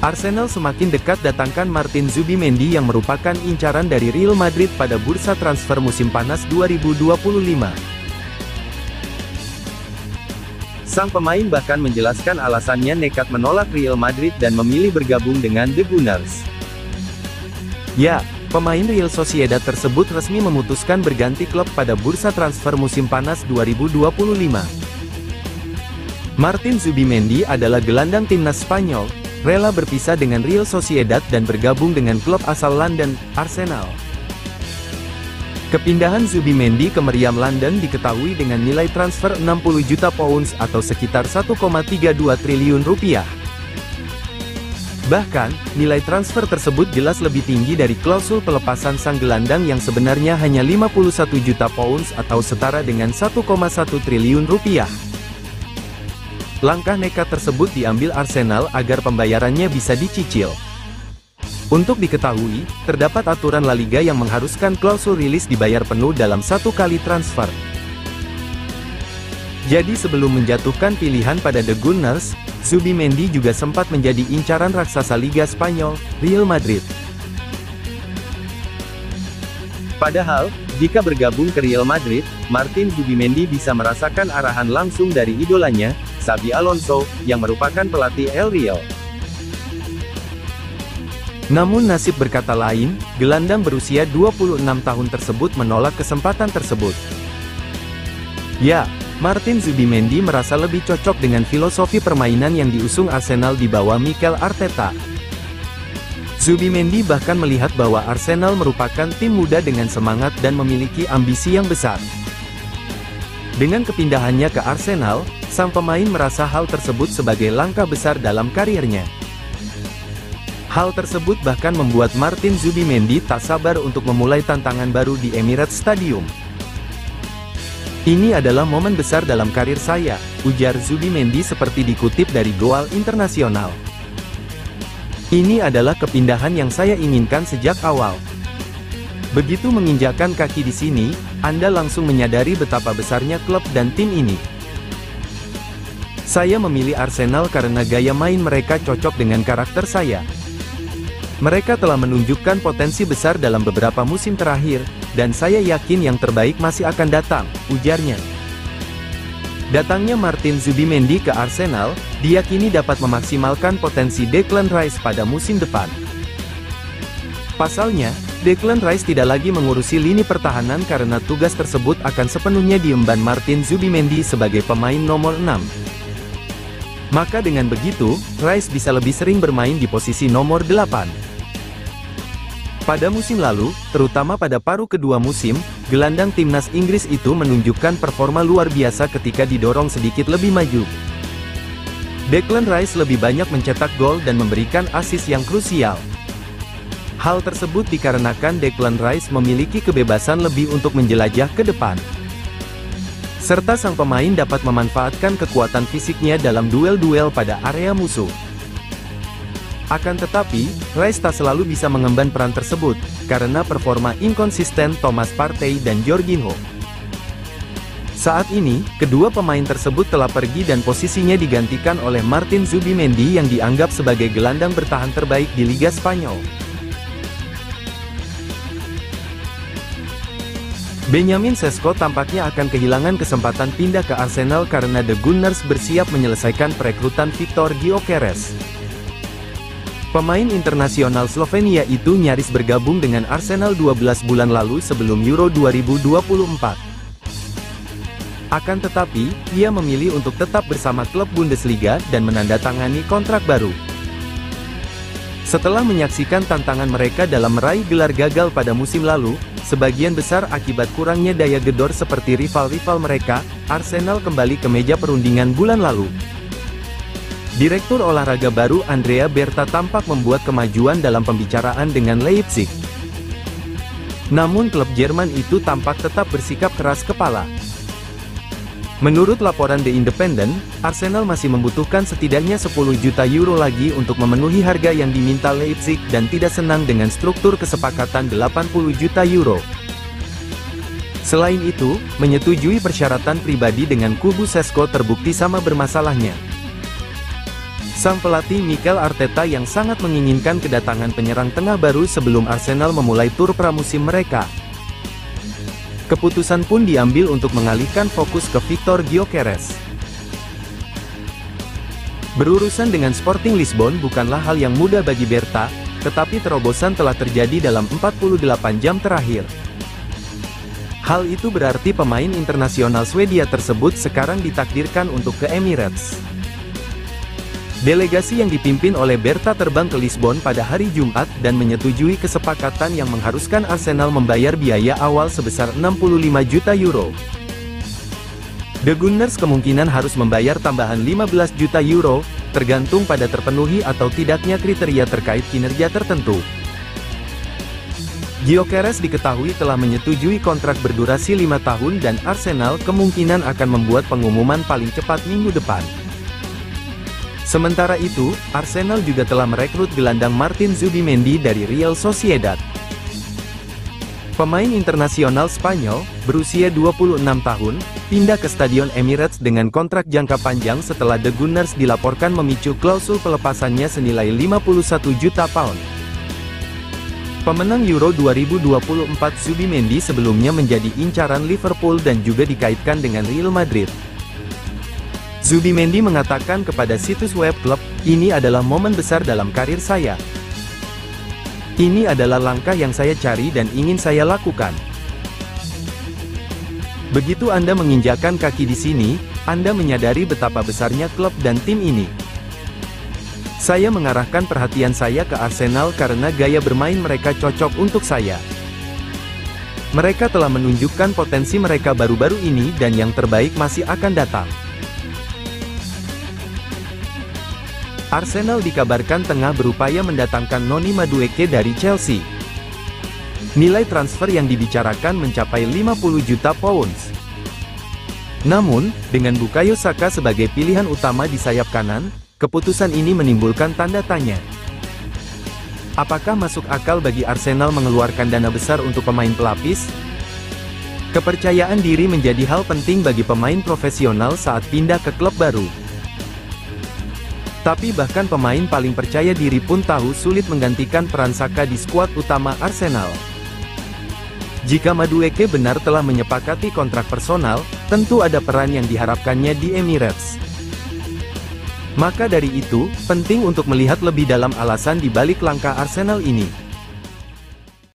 Arsenal semakin dekat datangkan Martin Zubimendi yang merupakan incaran dari Real Madrid pada bursa transfer musim panas 2025. Sang pemain bahkan menjelaskan alasannya nekat menolak Real Madrid dan memilih bergabung dengan The Gunners. Ya, pemain Real Sociedad tersebut resmi memutuskan berganti klub pada bursa transfer musim panas 2025. Martin Zubimendi adalah gelandang timnas Spanyol, rela berpisah dengan Real Sociedad dan bergabung dengan klub asal London, Arsenal. Kepindahan Zubimendi ke meriam London diketahui dengan nilai transfer 60 juta pounds atau sekitar 1,32 triliun rupiah. Bahkan, nilai transfer tersebut jelas lebih tinggi dari klausul pelepasan sang gelandang yang sebenarnya hanya 51 juta pounds atau setara dengan 1,1 triliun rupiah. Langkah nekat tersebut diambil Arsenal agar pembayarannya bisa dicicil. Untuk diketahui, terdapat aturan La Liga yang mengharuskan klausul rilis dibayar penuh dalam satu kali transfer. Jadi sebelum menjatuhkan pilihan pada The Gunners, Zubimendi juga sempat menjadi incaran raksasa Liga Spanyol, Real Madrid. Padahal, jika bergabung ke Real Madrid, Martin Zubimendi bisa merasakan arahan langsung dari idolanya, Xabi Alonso, yang merupakan pelatih El Real. Namun nasib berkata lain, gelandang berusia 26 tahun tersebut menolak kesempatan tersebut. Ya, Martin Zubimendi merasa lebih cocok dengan filosofi permainan yang diusung Arsenal di bawah Mikel Arteta. Zubimendi bahkan melihat bahwa Arsenal merupakan tim muda dengan semangat dan memiliki ambisi yang besar. Dengan kepindahannya ke Arsenal, sang pemain merasa hal tersebut sebagai langkah besar dalam karirnya. Hal tersebut bahkan membuat Martin Zubimendi tak sabar untuk memulai tantangan baru di Emirates Stadium. Ini adalah momen besar dalam karir saya, ujar Zubimendi seperti dikutip dari Goal Internasional. Ini adalah kepindahan yang saya inginkan sejak awal. Begitu menginjakkan kaki di sini, Anda langsung menyadari betapa besarnya klub dan tim ini. Saya memilih Arsenal karena gaya main mereka cocok dengan karakter saya. Mereka telah menunjukkan potensi besar dalam beberapa musim terakhir, dan saya yakin yang terbaik masih akan datang, ujarnya. Datangnya Martin Zubimendi ke Arsenal, diyakini dapat memaksimalkan potensi Declan Rice pada musim depan. Pasalnya, Declan Rice tidak lagi mengurusi lini pertahanan karena tugas tersebut akan sepenuhnya diemban Martin Zubimendi sebagai pemain nomor 6. Maka dengan begitu, Rice bisa lebih sering bermain di posisi nomor 8. Pada musim lalu, terutama pada paruh kedua musim, gelandang timnas Inggris itu menunjukkan performa luar biasa ketika didorong sedikit lebih maju. Declan Rice lebih banyak mencetak gol dan memberikan assist yang krusial. Hal tersebut dikarenakan Declan Rice memiliki kebebasan lebih untuk menjelajah ke depan. Serta sang pemain dapat memanfaatkan kekuatan fisiknya dalam duel-duel pada area musuh. Akan tetapi, Rice tak selalu bisa mengemban peran tersebut, karena performa inkonsisten Thomas Partey dan Jorginho. Saat ini, kedua pemain tersebut telah pergi dan posisinya digantikan oleh Martin Zubimendi yang dianggap sebagai gelandang bertahan terbaik di Liga Spanyol. Benjamin Sesko tampaknya akan kehilangan kesempatan pindah ke Arsenal karena The Gunners bersiap menyelesaikan perekrutan Viktor Gyökeres. Pemain internasional Slovenia itu nyaris bergabung dengan Arsenal 12 bulan lalu sebelum Euro 2024. Akan tetapi, ia memilih untuk tetap bersama klub Bundesliga dan menandatangani kontrak baru. Setelah menyaksikan tantangan mereka dalam meraih gelar gagal pada musim lalu, sebagian besar akibat kurangnya daya gedor seperti rival-rival mereka, Arsenal kembali ke meja perundingan bulan lalu. Direktur olahraga baru Andrea Berta tampak membuat kemajuan dalam pembicaraan dengan Leipzig. Namun klub Jerman itu tampak tetap bersikap keras kepala. Menurut laporan The Independent, Arsenal masih membutuhkan setidaknya 10 juta euro lagi untuk memenuhi harga yang diminta Leipzig dan tidak senang dengan struktur kesepakatan 80 juta euro. Selain itu, menyetujui persyaratan pribadi dengan kubu Sesko terbukti sama bermasalahnya. Sang pelatih Mikel Arteta yang sangat menginginkan kedatangan penyerang tengah baru sebelum Arsenal memulai tur pramusim mereka. Keputusan pun diambil untuk mengalihkan fokus ke Victor Gyökeres. Berurusan dengan Sporting Lisbon bukanlah hal yang mudah bagi Berta, tetapi terobosan telah terjadi dalam 48 jam terakhir. Hal itu berarti pemain internasional Swedia tersebut sekarang ditakdirkan untuk ke Emirates. Delegasi yang dipimpin oleh Berta terbang ke Lisbon pada hari Jumat dan menyetujui kesepakatan yang mengharuskan Arsenal membayar biaya awal sebesar 65 juta euro. The Gunners kemungkinan harus membayar tambahan 15 juta euro, tergantung pada terpenuhi atau tidaknya kriteria terkait kinerja tertentu. Gyökeres diketahui telah menyetujui kontrak berdurasi 5 tahun dan Arsenal kemungkinan akan membuat pengumuman paling cepat minggu depan. Sementara itu, Arsenal juga telah merekrut gelandang Martin Zubimendi dari Real Sociedad. Pemain internasional Spanyol, berusia 26 tahun, pindah ke Stadion Emirates dengan kontrak jangka panjang setelah The Gunners dilaporkan memicu klausul pelepasannya senilai 51 juta pound. Pemenang Euro 2024 Zubimendi sebelumnya menjadi incaran Liverpool dan juga dikaitkan dengan Real Madrid. Zubimendi mengatakan kepada situs web klub, "Ini adalah momen besar dalam karir saya. Ini adalah langkah yang saya cari dan ingin saya lakukan. Begitu Anda menginjakan kaki di sini, Anda menyadari betapa besarnya klub dan tim ini. Saya mengarahkan perhatian saya ke Arsenal karena gaya bermain mereka cocok untuk saya. Mereka telah menunjukkan potensi mereka baru-baru ini dan yang terbaik masih akan datang." Arsenal dikabarkan tengah berupaya mendatangkan Noni Madueke dari Chelsea. Nilai transfer yang dibicarakan mencapai 50 juta pounds. Namun, dengan Bukayo Saka sebagai pilihan utama di sayap kanan, keputusan ini menimbulkan tanda tanya. Apakah masuk akal bagi Arsenal mengeluarkan dana besar untuk pemain pelapis? Kepercayaan diri menjadi hal penting bagi pemain profesional saat pindah ke klub baru. Tapi bahkan pemain paling percaya diri pun tahu sulit menggantikan peran Saka di skuad utama Arsenal. Jika Madueke benar telah menyepakati kontrak personal, tentu ada peran yang diharapkannya di Emirates. Maka dari itu, penting untuk melihat lebih dalam alasan di balik langkah Arsenal ini.